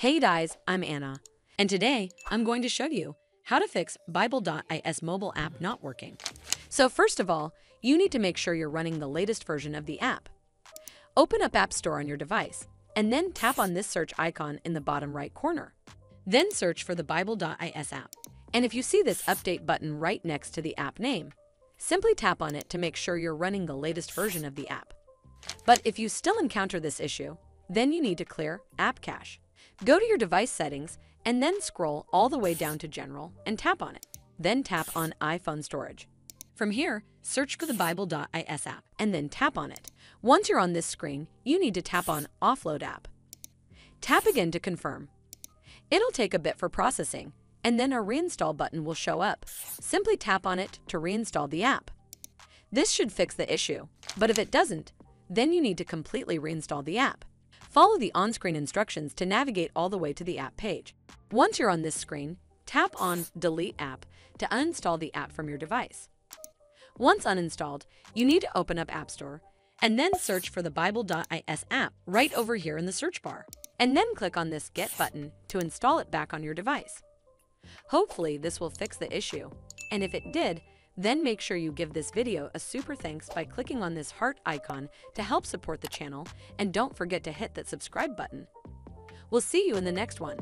Hey guys, I'm Anna, and today I'm going to show you how to fix Bible.is mobile app not working. So first of all, you need to make sure you're running the latest version of the app. Open up App Store on your device, and then tap on this search icon in the bottom right corner. Then search for the Bible.is app, and if you see this update button right next to the app name, simply tap on it to make sure you're running the latest version of the app. But if you still encounter this issue, then you need to clear App Cache. Go to your device settings and then scroll all the way down to General and tap on it. Then tap on iPhone Storage. From here, search for the Bible.is app and then tap on it. Once you're on this screen, you need to tap on Offload App. Tap again to confirm. It'll take a bit for processing, and then a Reinstall button will show up. Simply tap on it to reinstall the app. This should fix the issue, but if it doesn't, then you need to completely reinstall the app. Follow the on-screen instructions to navigate all the way to the app page. Once you're on this screen, tap on Delete App to uninstall the app from your device. Once uninstalled, you need to open up App Store and then search for the Bible.is app right over here in the search bar, and then click on this Get button to install it back on your device. Hopefully this will fix the issue, and if it did, then make sure you give this video a super thanks by clicking on this heart icon to help support the channel, and don't forget to hit that subscribe button. We'll see you in the next one.